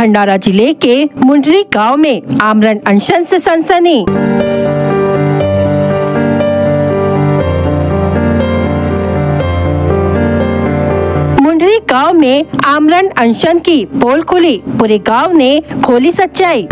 भंडारा जिले के मुंडरी गांव में आमरण अनशन से सनसनी। मुंडरी गांव में आमरण अनशन की पोल खुली, पूरे गांव ने खोली सच्चाई।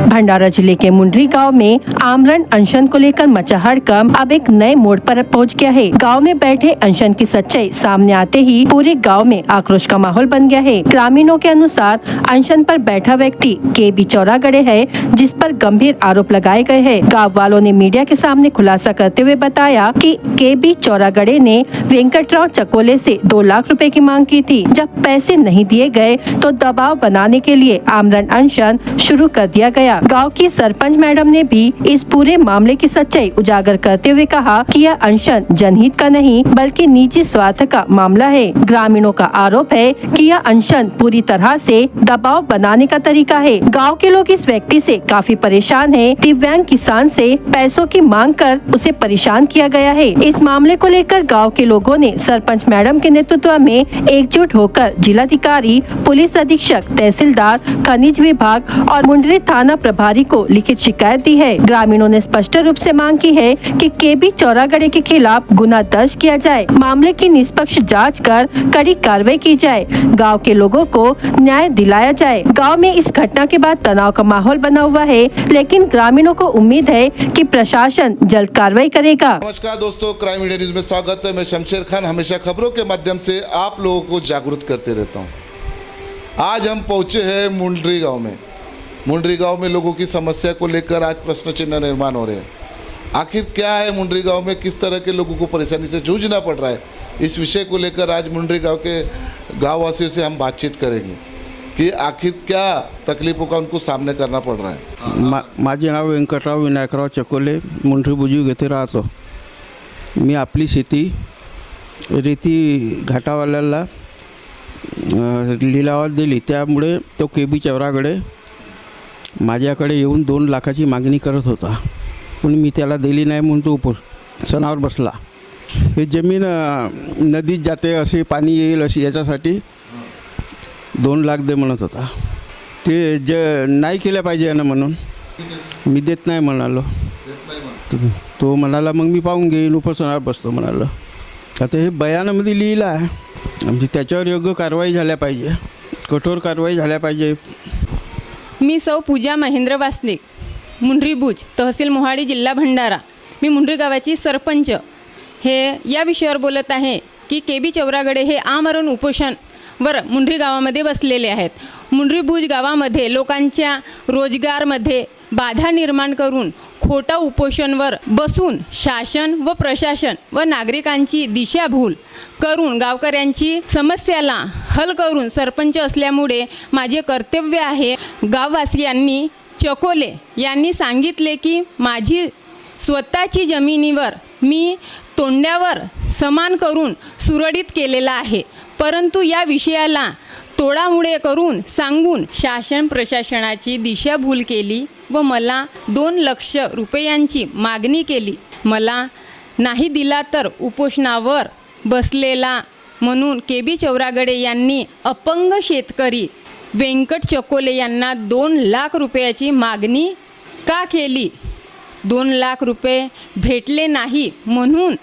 भंडारा जिले के मुंडरी गांव में आमरण अनशन को लेकर मचा हड़कंप अब एक नए मोड़ पर पहुंच गया है। गांव में बैठे अनशन की सच्चाई सामने आते ही पूरे गांव में आक्रोश का माहौल बन गया है। ग्रामीणों के अनुसार अनशन पर बैठा व्यक्ति KB चौरागड़े है, जिस पर गंभीर आरोप लगाए गए हैं। गाँव वालों ने मीडिया के सामने खुलासा करते हुए बताया कि KB चौरागड़े ने वेंकटराव चकोले से 2 लाख रुपए की मांग की थी। जब पैसे नहीं दिए गए तो दबाव बनाने के लिए आमरण अनशन शुरू कर दिया गया। गांव की सरपंच मैडम ने भी इस पूरे मामले की सच्चाई उजागर करते हुए कहा कि यह अनशन जनहित का नहीं बल्कि निजी स्वार्थ का मामला है। ग्रामीणों का आरोप है कि यह अनशन पूरी तरह से दबाव बनाने का तरीका है। गांव के लोग इस व्यक्ति से काफी परेशान हैं। दिव्यांग किसान से पैसों की मांग कर उसे परेशान किया गया है। इस मामले को लेकर गाँव के लोगों ने सरपंच मैडम के नेतृत्व में एकजुट होकर जिलाधिकारी, पुलिस अधीक्षक, तहसीलदार, खनिज विभाग और मुंडरी थाना प्रभारी को लिखित शिकायत दी है। ग्रामीणों ने स्पष्ट रूप से मांग की है कि KB चौरागड़े के खिलाफ गुना दर्ज किया जाए, मामले की निष्पक्ष जांच कर कड़ी कार्रवाई की जाए, गांव के लोगों को न्याय दिलाया जाए। गांव में इस घटना के बाद तनाव का माहौल बना हुआ है, लेकिन ग्रामीणों को उम्मीद है कि प्रशासन जल्द कार्रवाई करेगा। नमस्कार दोस्तों, क्राइम मीडिया न्यूज में स्वागत है। मैं शमशेर खान हमेशा खबरों के माध्यम से आप लोगों को जागरूक करते रहता हूँ। आज हम पहुँचे हैं मुंडरी गाँव में। मुंडरी गांव में लोगों की समस्या को लेकर आज प्रश्न चिन्ह निर्माण हो रहे हैं। आखिर क्या है मुंडरी गांव में, किस तरह के लोगों को परेशानी से जूझना पड़ रहा है, इस विषय को लेकर आज मुंडरी गांव के गांववासियों से हम बातचीत करेंगे कि आखिर क्या तकलीफों का उनको सामना करना पड़ रहा है। माझे नाव व्यंकटराव विनायकराव चकोले, मुंडरी बुजुर्ग येथे राहतो। मी आपली शेती रेती घाटावाल्याला लिलावात दिली, त्यामुळे तो KB चौरागड़े माझ्याकडे येऊन 2 लाखाची मागणी करत होता, पण मी त्याला दिली नाही म्हणून तो उपोषणावर बसला। हे जमीन नदीत जाते, असे पाणी येईल अशी याच्यासाठी 2 लाख दे म्हणत होता। ते नाही केलं पाहिजे ना म्हणून मी देत नाही म्हणालो। तो म्हणाला मग मी पाहून घेईन, उपोषणावर बसतो म्हणालो। आता हे बयानामध्ये लिहिलं आहे, म्हणजे त्याच्यावर योग्य कारवाई झाल्या पाहिजे, कठोर कारवाई झाल्या पाहिजे। मी सौ पूजा महेंद्र वासनिक, मुंडरी बुज, तहसील मोहाडी, जिल्हा भंडारा। मी मुंडरी गावाची सरपंच हे या विषयावर बोलत आहे की KB चौरागड़े हे आमरण उपोषणवर मुंडरी गावामध्ये बसलेले आहेत। मुंडरी बुज गावामध्ये लोकांच्या रोजगारमध्ये बाधा निर्माण करून खोटा उपोषणवर बसून शासन व प्रशासन व नागरिकांची दिशाभूल करून गावकऱ्यांची समस्याला हल करून सरपंच असल्यामुळे माझे कर्तव्य आहे। गाववासियांनी चकोले यांनी सांगितले की माझी स्वतःची जमिनीवर मी तोंड्यावर समान करून सुरळीत केलेला आहे, परंतु या विषयाला तोडामुळे करून सांगून शासन प्रशासनाची दिशाभूल केली व मला 2 लाख रुपयांची मागणी केली। मला नाही दिला तर उपोषणावर बसलेला म्हणून KB चौरागड़े यांनी अपंग शेतकरी व्यंकट चकोले यांना 2 लाख रुपयाची मागणी का केली। 2 लाख रुपये भेटले नाही म्हणून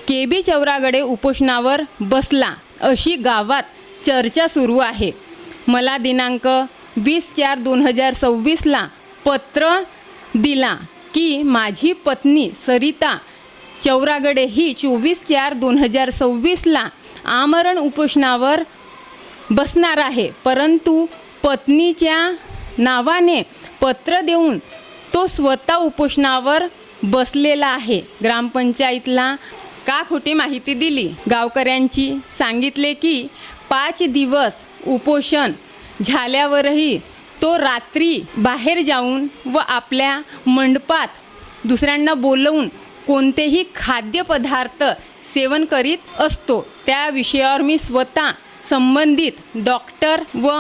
KB चौरागड़े उपोषणावर बसला, अशी गावात चर्चा सुरू आहे। मला दिनांक 20/4/2026 पत्र दिला की माझी पत्नी सरिता चौरागड़े ही 24/4/2026 आमरण उपोषणावर बसणार आहे, परंतु पत्नीच्या नावाने पत्र देऊन तो स्वतः उपोषणावर बसलेला आहे। ग्रामपंचायतला का खोटी माहिती दिली, गावकऱ्यांची सांगितले की 5 दिवस उपोषण झाल्यावरही तो रात्री बाहेर जाऊन व आपल्या मंडपात दुसऱ्यांना बोलवून कोणतेही खाद्यपदार्थ सेवन करीत असतो। त्या विषयावर मी स्वतः संबंधित डॉक्टर व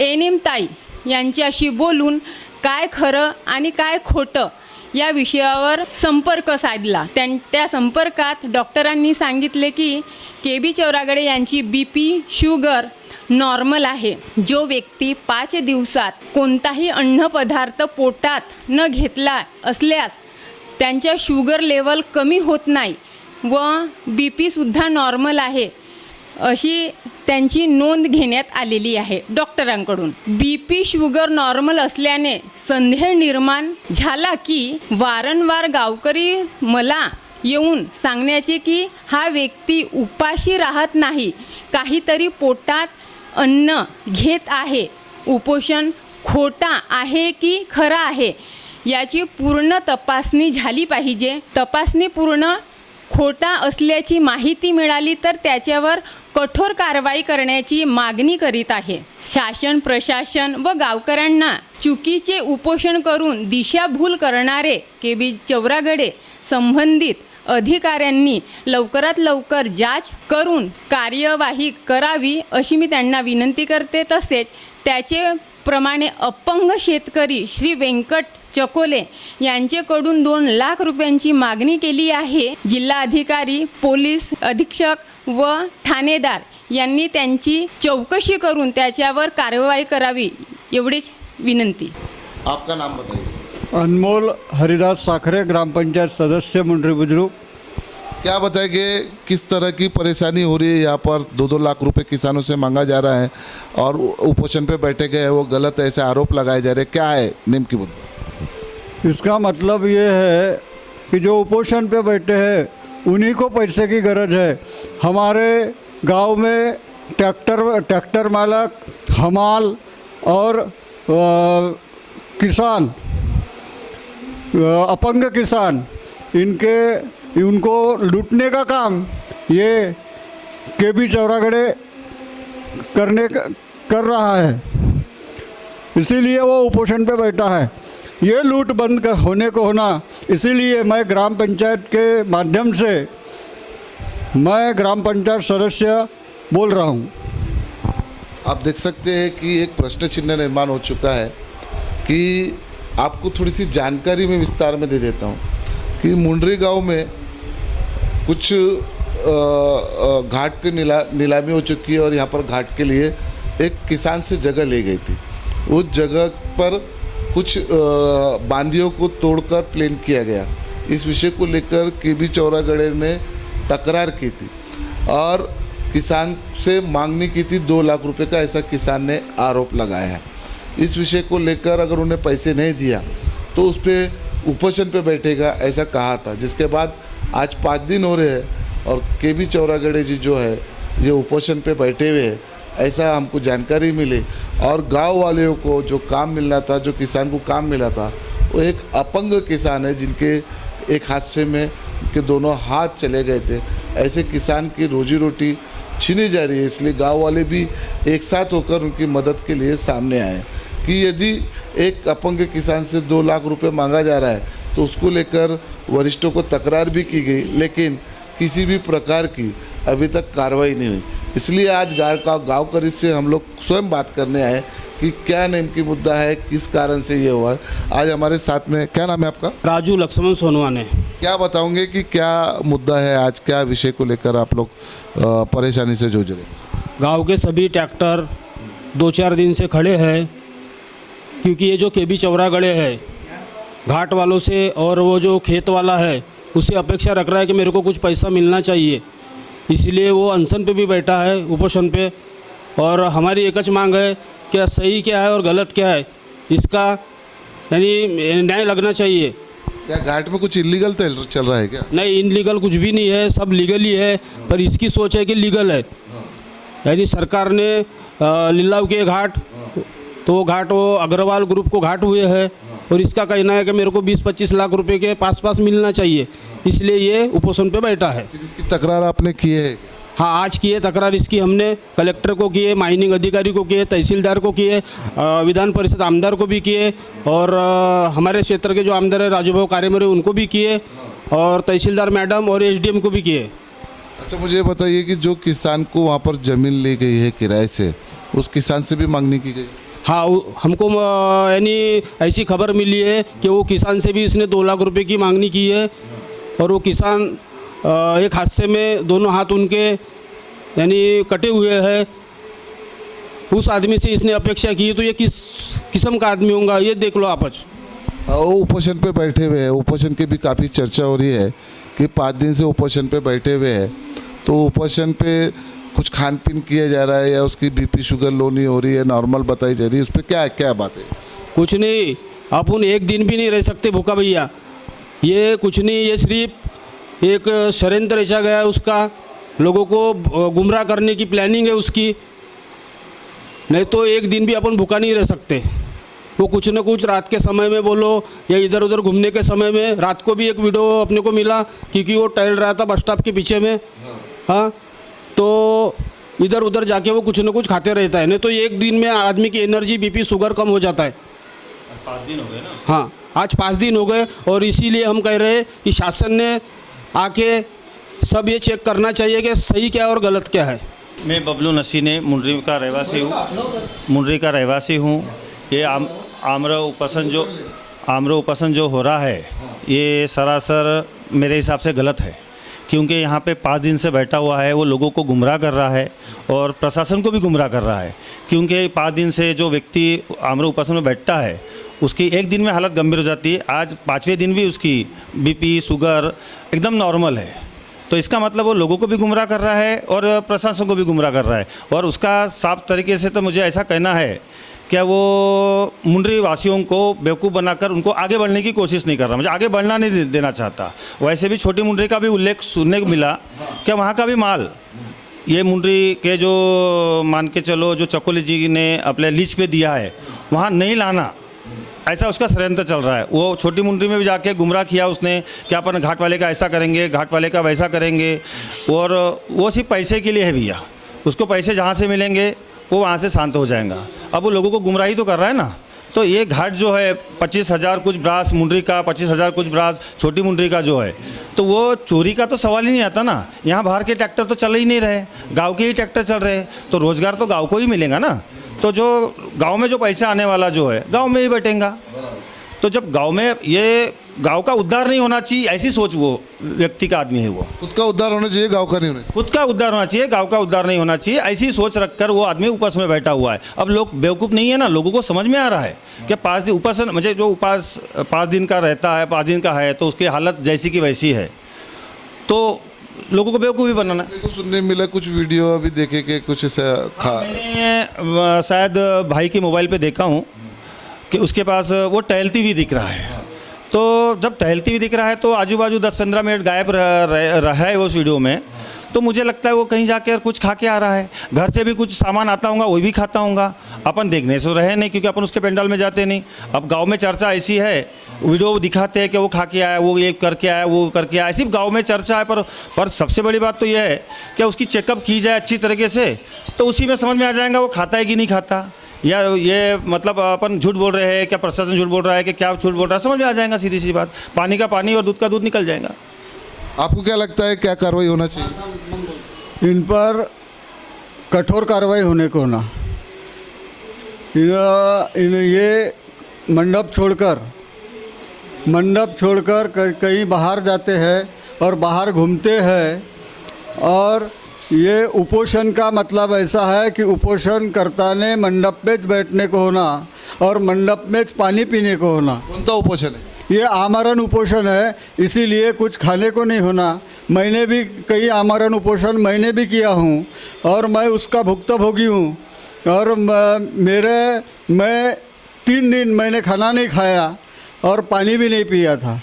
NM ताई यांच्याशी बोलून काय खरं आणि काय खोटं या विषयावर संपर्क साधला. त्या संपर्कात डॉक्टरांनी सांगितले की KB चौरागडे यांची BP शुगर नॉर्मल आहे. जो व्यक्ती 5 दिवसात कोणताही अन्नपदार्थ पोटात न घेतला असल्यास त्यांच्या शुगर लेवल कमी होत नाही व BP सुद्धा नॉर्मल आहे अशी त्यांची नोंद घेण्यात आलेली आहे डॉक्टरांकडून. BP शुगर नॉर्मल असल्याने संदेह निर्माण झाला की वारंवार गावकरी मला येऊन सांगण्याचे की हा व्यक्ती उपाशी राहत नाही, काहीतरी पोटात अन्न घेत आहे. उपोषण खोटा आहे की खरा आहे याची पूर्ण तपासणी झाली पाहिजे. तपासणी पूर्ण खोटा असल्याची माहिती मिळाली तर त्याच्यावर कठोर कारवाई करण्याची मागणी करीत आहे. शासन प्रशासन व गावकऱ्यांना चुकीचे उपोषण करून दिशाभूल करणारे KB चौरागडे संबंधित अधिकाऱ्यांनी लवकरात लवकर जांच करून कार्यवाही करावी अशी मी त्यांना विनंती करते. तसेच त्याचे प्रमाणे अपंग शेतकरी श्री व्यंकट चकोले यांच्याकडून 2 लाख रुपयांची मागणी केली आहे. जिल्हाधिकारी, पोलीस अधीक्षक व ठाणेदार यांनी त्यांची चौकशी करून त्याच्यावर कारवाई करावी एवढीच विनंती. आपका नाम बताइए. अनमोल हरिदास साखरे, ग्राम पंचायत सदस्य मुंडरी बुजुर्ग. क्या बताएंगे किस तरह की परेशानी हो रही है यहाँ पर? 2-2 लाख रुपए किसानों से मांगा जा रहा है और उपोषण पे बैठे गए वो गलत ऐसे आरोप लगाए जा रहे हैं. क्या है नेम की मुद्दा? इसका मतलब ये है कि जो उपोषण पे बैठे हैं उन्हीं को पैसे की गरज है. हमारे गांव में ट्रैक्टर मालक, हमाल और किसान, अपंग किसान, उनको लूटने का काम ये KB चौरागड़े कर रहा है, इसीलिए वो उपोषण पे बैठा है. ये लूट बंद होना, इसीलिए मैं ग्राम पंचायत के माध्यम से मैं ग्राम पंचायत सदस्य बोल रहा हूँ. आप देख सकते हैं कि एक प्रश्न चिन्ह निर्माण हो चुका है कि आपको थोड़ी सी जानकारी में विस्तार में दे देता हूँ कि मुंडरी गांव में कुछ घाट की नीलामी हो चुकी है और यहाँ पर घाट के लिए एक किसान से जगह ली गई थी. उस जगह पर कुछ बांधियों को तोड़कर प्लेन किया गया. इस विषय को लेकर KB चौरागड़े ने तकरार की थी और किसान से मांगनी की थी 2 लाख रुपए का, ऐसा किसान ने आरोप लगाया है. इस विषय को लेकर अगर उन्हें पैसे नहीं दिया तो उस पर उपोषण पे बैठेगा ऐसा कहा था. जिसके बाद आज 5 दिन हो रहे हैं और KB चौरागड़े जी जो है ये उपोषण पे बैठे हुए हैं ऐसा हमको जानकारी मिली. और गांव वालों को जो काम मिलना था, जो किसान को काम मिला था, वो एक अपंग किसान है जिनके एक हादसे में के दोनों हाथ चले गए थे. ऐसे किसान की रोजी रोटी छीनी जा रही है. इसलिए गांव वाले भी एक साथ होकर उनकी मदद के लिए सामने आए कि यदि एक अपंग किसान से 2 लाख रुपए मांगा जा रहा है तो उसको लेकर वरिष्ठों को तकरार भी की गई, लेकिन किसी भी प्रकार की अभी तक कार्रवाई नहीं हुई. इसलिए आज गाँव करी से हम लोग स्वयं बात करने आए कि क्या नेम की मुद्दा है, किस कारण से ये हुआ है. आज हमारे साथ में, क्या नाम है आपका? राजू लक्ष्मण सोनवाने. क्या बताओगे कि क्या मुद्दा है आज, क्या विषय को लेकर आप लोग परेशानी से जूझ रहे हैं? गांव के सभी ट्रैक्टर 2-4 दिन से खड़े हैं क्योंकि ये जो KB चौरागड़े है घाट वालों से और वो जो खेत वाला है उससे अपेक्षा रख रहा है कि मेरे को कुछ पैसा मिलना चाहिए, इसलिए वो अनशन पे भी बैठा है, उपोषण पे. और हमारी एक मांग है क्या सही क्या है और गलत क्या है, इसका यानी न्याय लगना चाहिए. क्या घाट में कुछ इलीगल चल रहा है क्या? नहीं, इनलीगल कुछ भी नहीं है, सब लीगल ही है, पर इसकी सोच है कि लीगल है. यानी सरकार ने लिलाव किए घाट, तो वो घाट वो अग्रवाल ग्रुप को घाट हुए हैं और इसका कहना है कि मेरे को 20-25 लाख रुपए के पास मिलना चाहिए, इसलिए ये उपोषण पे बैठा है. इसकी तकरार आपने की है? हाँ, आज की है तकरार इसकी. हमने कलेक्टर को किए, माइनिंग अधिकारी को किए, तहसीलदार को किए, विधान परिषद आमदार को भी किए और हमारे क्षेत्र के जो आमदार है राजूभाऊ कारेमरे उनको भी किए और तहसीलदार मैडम और SDM को भी किए. अच्छा, मुझे बताइए कि जो किसान को वहाँ पर ज़मीन ली गई है किराए से, उस किसान से भी मांगनी की गई? हाँ हमको यानी ऐसी खबर मिली है कि वो किसान से भी इसने 2 लाख रुपए की मांगनी की है और वो किसान एक हादसे में दोनों हाथ उनके यानी कटे हुए हैं। उस आदमी से इसने अपेक्षा की, तो ये किस किस्म का आदमी होगा ये देख लो आप। वो उपोषण पे बैठे हुए हैं, उपोषण की भी काफ़ी चर्चा हो रही है कि 5 दिन से उपोषण पे बैठे हुए हैं, तो उपोषण पे कुछ खान पीन किया जा रहा है या उसकी बीपी शुगर लो नहीं हो रही है, नॉर्मल बताई जा रही है, उस पर क्या क्या बात है? कुछ नहीं, अपन एक दिन भी नहीं रह सकते भूखा भैया। ये कुछ नहीं, ये सिर्फ एक षड्यंत्र रचा गया है उसका, लोगों को गुमराह करने की प्लानिंग है उसकी। नहीं तो एक दिन भी अपन भूखा नहीं रह सकते। वो कुछ न कुछ रात के समय में बोलो या इधर उधर घूमने के समय में, रात को भी एक वीडियो अपने को मिला क्योंकि वो टहल रहा था बस स्टॉप के पीछे में। हाँ, तो इधर उधर जाके वो कुछ न कुछ खाते रहता है। नहीं तो एक दिन में आदमी की एनर्जी बीपी शुगर कम हो जाता है। 5 दिन हो गए ना? हाँ, आज 5 दिन हो गए और इसीलिए हम कह रहे हैं कि शासन ने आके सब ये चेक करना चाहिए कि सही क्या है और गलत क्या है। मैं बबलू नसीने मुंडरी का रहवासी हूँ। ये आम्र उपोषण जो हो रहा है ये सरासर मेरे हिसाब से गलत है, क्योंकि यहाँ पे 5 दिन से बैठा हुआ है, वो लोगों को गुमराह कर रहा है और प्रशासन को भी गुमराह कर रहा है। क्योंकि 5 दिन से जो व्यक्ति आम्र उपोषण में बैठता है उसकी एक दिन में हालत गंभीर हो जाती है, आज 5वें दिन भी उसकी बीपी शुगर एकदम नॉर्मल है। तो इसका मतलब वो लोगों को भी गुमराह कर रहा है और प्रशासन को भी गुमराह कर रहा है। और उसका साफ तरीके से तो मुझे ऐसा कहना है क्या वो मुंडरी वासियों को बेवकूफ़ बनाकर उनको आगे बढ़ने की कोशिश नहीं कर रहा, मुझे आगे बढ़ना नहीं देना चाहता। वैसे भी छोटी मुंडरी का भी उल्लेख सुनने को मिला क्या वहाँ का भी माल ये मुंडरी के जो मान के चलो जो चकोली जी ने अपने लीज पे दिया है वहाँ नहीं लाना, ऐसा उसका षड्यंत्र चल रहा है। वो छोटी मुंडरी में भी जाके गुमराह किया उसने कि अपन घाट वाले का ऐसा करेंगे, घाट वाले का वैसा करेंगे, और वो सिर्फ पैसे के लिए है भैया। उसको पैसे जहाँ से मिलेंगे वो वहाँ से शांत हो जाएगा। अब वो लोगों को गुमराही तो कर रहा है ना। तो ये घाट जो है 25,000 कुछ ब्रास मुंडरी का, 25,000 कुछ ब्रास छोटी मुंडरी का जो है, तो वो चोरी का तो सवाल ही नहीं आता ना। यहाँ बाहर के ट्रैक्टर तो चल ही नहीं रहे, गांव के ही ट्रैक्टर चल रहे, तो रोज़गार तो गांव को ही मिलेगा ना। तो जो गांव में जो पैसा आने वाला जो है गांव में ही बैठेगा। तो जब गांव में ये गांव का उद्धार नहीं होना चाहिए, ऐसी सोच वो व्यक्ति का आदमी है। वो खुद का उद्धार होना चाहिए, गांव का नहीं होना चाहिए। खुद का उद्धार होना चाहिए, गांव का उद्धार नहीं होना चाहिए, ऐसी सोच रखकर वो आदमी उपास में बैठा हुआ है। अब लोग बेवकूफ़ नहीं है ना, लोगों को समझ में आ रहा है कि 5 दिन उपासन मुझे जो उपास 5 दिन का रहता है, 5 दिन का है, तो उसकी हालत जैसी की वैसी है, तो लोगों को बेवकूफ़ी बनाना। मेरे को सुनने में मिला कुछ वीडियो अभी देखे कि कुछ ऐसा मैंने शायद भाई के मोबाइल पे देखा हूँ कि उसके पास वो टहलती हुई दिख रहा है। तो जब टहलती हुई दिख रहा है तो आजू बाजू 10-15 मिनट गायब रहा है उस वीडियो में। तो मुझे लगता है वो कहीं जाकर कुछ खा के आ रहा है, घर से भी कुछ सामान आता होगा, वही भी खाता होगा। अपन देखने से रहे नहीं क्योंकि अपन उसके पंडाल में जाते नहीं। अब गांव में चर्चा ऐसी है, वीडियो दिखाते हैं कि वो खा के आया, वो ये करके आया, वो करके आया, सिर्फ गांव में चर्चा है। पर सबसे बड़ी बात तो यह है कि उसकी चेकअप की जाए अच्छी तरीके से, तो उसी में समझ में आ जाएगा वो खाता है कि नहीं खाता, या ये मतलब अपन झूठ बोल रहे हैं, क्या प्रशासन झूठ बोल रहा है कि क्या झूठ बोल रहा है, समझ में आ जाएगा सीधी सी बात। पानी का पानी और दूध का दूध निकल जाएगा। आपको क्या लगता है क्या कार्रवाई होना चाहिए? इन पर कठोर कार्रवाई होने को ना, ये मंडप छोड़कर कहीं बाहर जाते हैं और बाहर घूमते हैं। और ये उपोषण का मतलब ऐसा है कि उपोषणकर्ता ने मंडप पे बैठने को होना और मंडप में पानी पीने को होना। कौन सा उपोषण है? ये आमरण उपोषण है, इसीलिए कुछ खाने को नहीं होना। मैंने भी कई आमरण उपोषण मैंने भी किया हूँ और मैं उसका भुक्तभोगी हूँ। और मैं 3 दिन मैंने खाना नहीं खाया और पानी भी नहीं पिया था।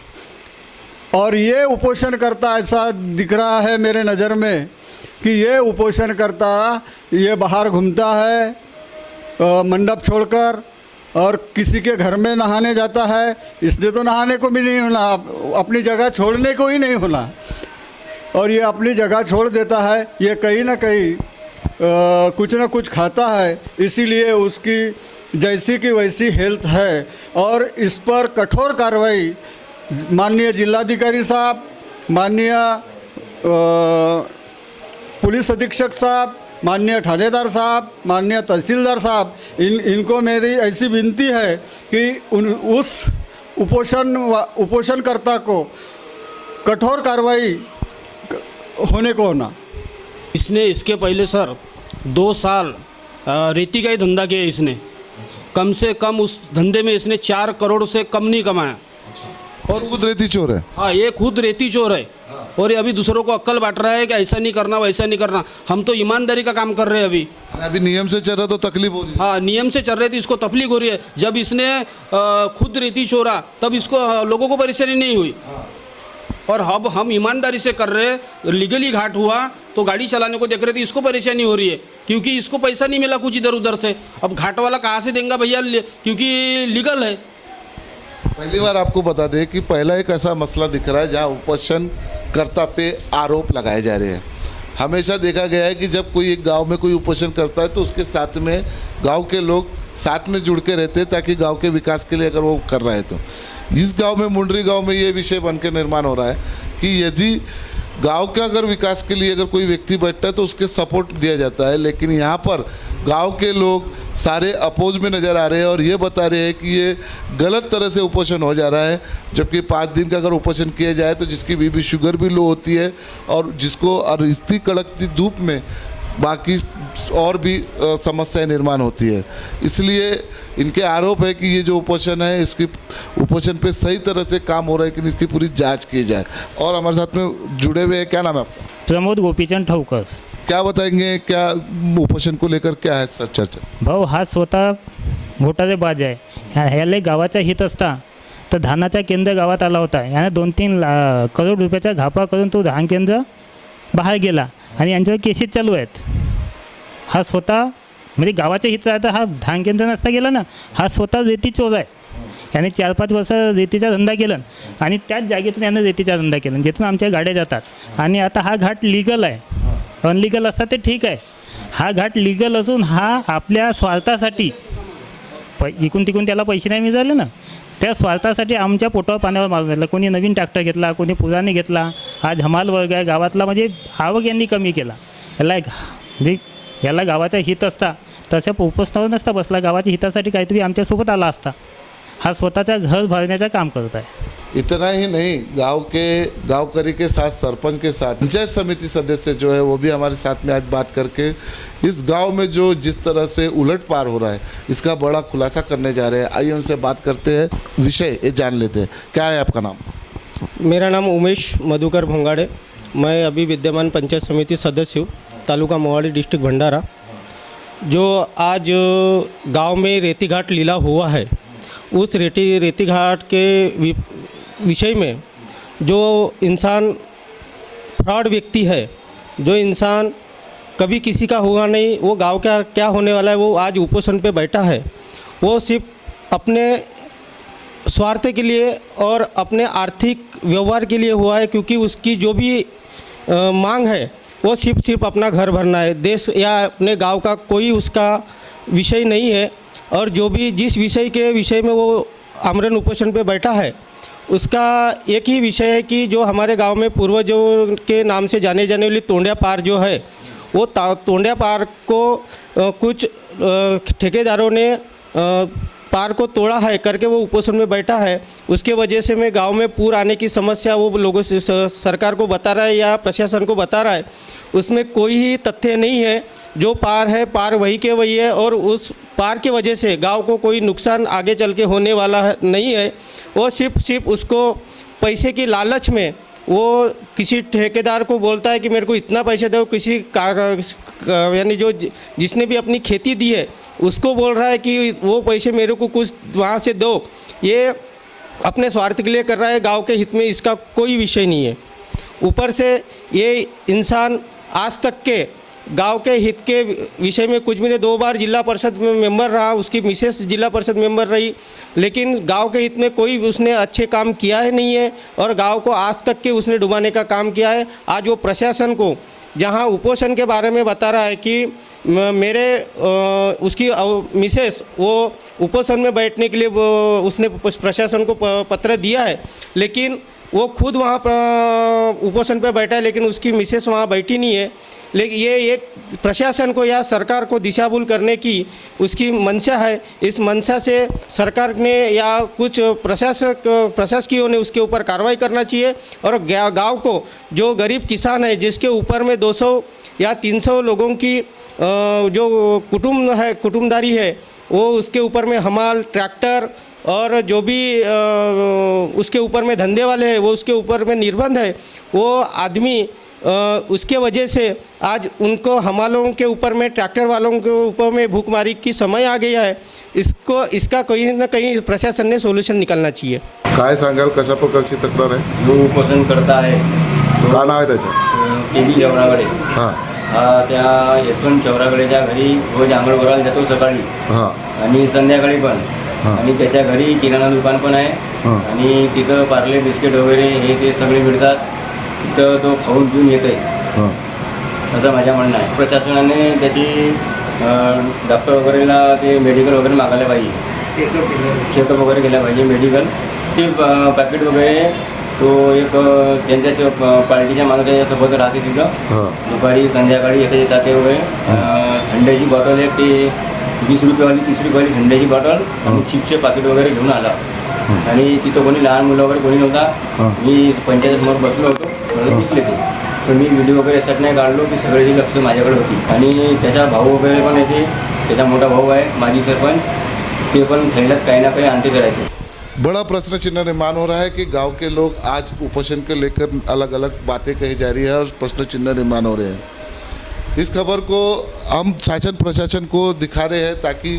और ये उपोषण करता ऐसा दिख रहा है मेरे नज़र में कि ये उपोषण करता ये बाहर घूमता है मंडप छोड़कर और किसी के घर में नहाने जाता है। इसलिए तो नहाने को भी नहीं होना, अपनी जगह छोड़ने को ही नहीं होना, और ये अपनी जगह छोड़ देता है। ये कहीं ना कहीं कुछ ना कुछ खाता है, इसीलिए उसकी जैसी की वैसी हेल्थ है। और इस पर कठोर कार्रवाई माननीय जिलाधिकारी साहब, माननीय पुलिस अधीक्षक साहब माननीय थानेदार साहब, माननीय तहसीलदार साहब, इनको मेरी ऐसी विनती है कि उस उपोषणकर्ता को कठोर कार्रवाई होने को होना। इसने इसके पहले सर 2 साल रेती का ही धंधा किया इसने। कम से कम उस धंधे में इसने 4 करोड़ से कम नहीं कमाया। और खुद रेती चोर है। हाँ, ये खुद रेती चोर है। और ये अभी दूसरों को अक्कल बांट रहा है कि ऐसा नहीं करना, वैसा नहीं करना। हम तो ईमानदारी का काम कर रहे हैं अभी नियम से चल रहा तो तकलीफ हो रही है। हाँ, नियम से चल रहे थे, इसको तकलीफ हो रही है। जब इसने खुद रेती चोरा तब इसको लोगों को परेशानी नहीं हुई। और अब हम ईमानदारी से कर रहे हैं, लीगली घाट हुआ तो गाड़ी चलाने को देख रहे थे, इसको परेशानी हो रही है क्योंकि इसको पैसा नहीं मिला कुछ इधर उधर से। अब घाट वाला कहाँ से देंगे भैया, क्योंकि लीगल है। पहली बार आपको बता दें कि पहला एक ऐसा मसला दिख रहा है जहाँ उपोषणकर्ता पे आरोप लगाए जा रहे हैं। हमेशा देखा गया है कि जब कोई एक गांव में कोई उपोषण करता है तो उसके साथ में गांव के लोग साथ में जुड़ के रहते हैं ताकि गांव के विकास के लिए अगर वो कर रहा है तो। इस गांव में, मुंडरी गांव में, ये विषय बन के निर्माण हो रहा है कि यदि गांव के अगर विकास के लिए अगर कोई व्यक्ति बैठता है तो उसके सपोर्ट दिया जाता है, लेकिन यहाँ पर गांव के लोग सारे अपोज में नज़र आ रहे हैं और ये बता रहे हैं कि ये गलत तरह से उपोषण हो जा रहा है। जबकि 5 दिन का अगर उपोषण किया जाए तो जिसकी बीपी शुगर भी लो होती है और जिसको और इतनी कड़कती धूप में बाकी और भी समस्याएं निर्माण होती है। इसलिए इनके आरोप है कि ये जो उपोषण है, इसकी उपोषण पे सही तरह से काम हो रहा है कि इसकी पूरी जांच की जाए। और हमारे साथ में जुड़े हुए हैं, क्या नाम है आपका? प्रमोद गोपीचंद ठवकर। क्या बताएंगे, क्या उपोषण को लेकर क्या है सर चर्चा? भाऊ, हा स्वतः घोटाळे बाज आहे। ह्याला गावाचा हित असता तर धानाचा केंद्र गावात आला होता। याने 2-3 करोड रुपयाचा घापा करून तो धान केंद्र बाहेर गेला आणि यांच्यावर केसेस चालू आहेत। हा स्वतः म्हणजे गावाच्या हित राहता हा धान केंद्र नसता गेला ना, हा स्वतः रेती चोर आहे। याने 4-5 वर्ष रेतीचा धंदा केला आणि त्याच जागेतून याने रेतीचा धंदा केला जिथून आमच्या गाड्या जातात। आणि आता हा घाट लीगल आहे, अनलीगल असता ते ठीक आहे। हा घाट लीगल असून हा आपल्या स्वार्थासाठी इकून तिकून त्याला पैसे नाही मिळाले ना, त्या स्वार्थासाठी आमच्या पोटावर पाण्यावर मारून घेतला। कोणी नवीन ट्रॅक्टर घेतला, कोणी पुराने घेतला। आज हमाल वर्ग आहे गावातला, म्हणजे आवक यांनी कमी केला। म्हणजे याला गावाचा हित असता तशा उपोषणावर नसता बसला, गावाच्या हितासाठी काहीतरी आमच्यासोबत आला असता। हा स्वतःचा घर भरण्याचं काम करत आहे। इतना ही नहीं, गांवकरी के साथ, सरपंच के साथ पंचायत समिति सदस्य जो है वो भी हमारे साथ में आज बात करके इस गांव में जो जिस तरह से उलट पार हो रहा है इसका बड़ा खुलासा करने जा रहे हैं। आइए उनसे बात करते हैं, विषय ये जान लेते हैं। क्या है आपका नाम? मेरा नाम उमेश मधुकर भोंगाड़े। मैं अभी विद्यमान पंचायत समिति सदस्य हूँ, तालुका मोहाली, डिस्ट्रिक्ट भंडारा। जो आज गांव में रेती घाट लीला हुआ है, उस रेती घाट के विषय में जो इंसान फ्रॉड व्यक्ति है, जो इंसान कभी किसी का हुआ नहीं, वो गांव का क्या होने वाला है, वो आज उपोषण पे बैठा है। वो सिर्फ अपने स्वार्थ के लिए और अपने आर्थिक व्यवहार के लिए हुआ है, क्योंकि उसकी जो भी मांग है वो सिर्फ अपना घर भरना है। देश या अपने गांव का कोई उसका विषय नहीं है। और जो भी जिस विषय के विषय में वो आमरण उपोषण पे बैठा है, उसका एक ही विषय है कि जो हमारे गांव में पूर्वजों के नाम से जाने जाने वाली तोंडिया पार जो है, वो तोंडिया पार को कुछ ठेकेदारों ने पार को तोड़ा है करके वो उपोषण में बैठा है। उसके वजह से मैं गांव में पूर आने की समस्या वो लोगों से सरकार को बता रहा है या प्रशासन को बता रहा है, उसमें कोई ही तथ्य नहीं है। जो पार है, पार वही के वही है और उस पार की वजह से गांव को कोई नुकसान आगे चल के होने वाला नहीं है। वो सिर्फ उसको पैसे की लालच में वो किसी ठेकेदार को बोलता है कि मेरे को इतना पैसे दो, किसी यानी जो जिसने भी अपनी खेती दी है उसको बोल रहा है कि वो पैसे मेरे को कुछ वहाँ से दो। ये अपने स्वार्थ के लिए कर रहा है, गांव के हित में इसका कोई विषय नहीं है। ऊपर से ये इंसान आज तक के गांव के हित के विषय में कुछ भी नहीं। 2 बार जिला परिषद में मेंबर रहा, उसकी मिसेस जिला परिषद मेंबर रही, लेकिन गांव के हित में कोई उसने अच्छे काम किया है नहीं है और गांव को आज तक के उसने डुबाने का काम किया है। आज वो प्रशासन को जहां उपोषण के बारे में बता रहा है कि मेरे उसकी मिसेस वो उपोषण में बैठने के लिए उसने प्रशासन को पत्र दिया है, लेकिन वो खुद वहाँ पर उपोषण पे बैठा है, लेकिन उसकी मिसेस वहाँ बैठी नहीं है। लेकिन ये एक प्रशासन को या सरकार को दिशाभूल करने की उसकी मंशा है। इस मंशा से सरकार ने या कुछ प्रशासकीयों ने उसके ऊपर कार्रवाई करना चाहिए और गांव को जो गरीब किसान है जिसके ऊपर में 200 या 300 लोगों की जो कुटुंबदारी है, वो उसके ऊपर में हमाल ट्रैक्टर और जो भी उसके ऊपर में धंधे वाले हैं वो उसके ऊपर में निर्बंध है। वो आदमी उसके वजह से आज उनको हमालों के ऊपर में ट्रैक्टर वालों के ऊपर में भूखमारी की समय आ गया है। इसका कहीं ना कहीं प्रशासन ने सोल्यूशन निकालना चाहिए। काय सांगाल, कशा प्रकारची तक्रार आहे? जो उपोषण करता आहे काय नाव आहे त्याचं? केबी चौरागडे हां हा त्या यशवंत चौरागडेच्या घरी रोज आंघोळ करायला जातो सकाळी हां आणि संध्याकाळी पण। आणि त्याच्या घरी किराणा दुकान पण आहे आणि तिथं पार्ले बिस्किट वगैरे हे ते सगळे मिळतात। तिथं तो खाऊन पिऊन येतोय असं माझ्या म्हणणं आहे। प्रशासनाने त्याची डॉक्टर वगैरेला ते मेडिकल वगैरे मागायला पाहिजे, चेकअप वगैरे केला पाहिजे मेडिकल। ते पॅकेट वगैरे तो एक त्यांच्या पार्टीच्या माणसाच्यासोबत राहते तिथं, दुपारी संध्याकाळी येते जाते वगैरे। थंड्याची बॉटल एक ते 20 रुपयेवाली 30 रुपयेवाली थंड्याची बॉटल आणि चिप्सचे पाकिट वगैरे घेऊन आला आणि तिथं कोणी लहान मुलं वगैरे कोणी नव्हता। मी पंचायतसमोर बसलो होतो, मला दिसले ते, तर मी व्हिडिओ वगैरे यासाठी नाही काढलो की सगळ्याची लक्ष माझ्याकडे होती। आणि त्याचा भाऊ वगैरे पण येते, त्याचा मोठा भाऊ आहे माजी सरपंच, ते पण थैल्यात काही ना काही आणते करायचे। बड़ा प्रश्न चिन्ह निर्माण हो रहा है कि गांव के लोग आज उपोषण को लेकर अलग अलग बातें कही जा रही है और प्रश्न चिन्ह निर्माण हो रहे हैं। इस खबर को हम शासन प्रशासन को दिखा रहे हैं ताकि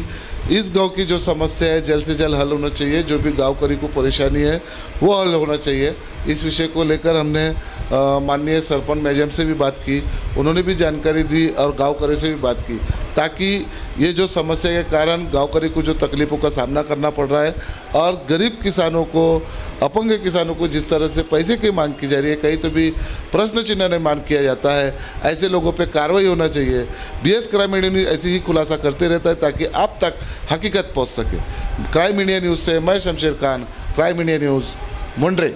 इस गांव की जो समस्या है जल्द से जल्द हल होना चाहिए। जो भी गाँवकरी को परेशानी है वो हल होना चाहिए। इस विषय को लेकर हमने माननीय सरपंच मैडम से भी बात की, उन्होंने भी जानकारी दी और गाँवकरी से भी बात की, ताकि ये जो समस्या के कारण गाँवकरी को जो तकलीफ़ों का सामना करना पड़ रहा है और गरीब किसानों को, अपंग किसानों को जिस तरह से पैसे की मांग की जा रही है, कहीं तो भी प्रश्न चिन्ह निर्माण किया जाता है, ऐसे लोगों पे कार्रवाई होना चाहिए। BS क्राइम मीडिया न्यूज़ ऐसे ही खुलासा करते रहता है ताकि आप तक हकीकत पहुंच सके। क्राइम मीडिया न्यूज़ से मैं Shamsher Khan, crime media news, मुंड्रे।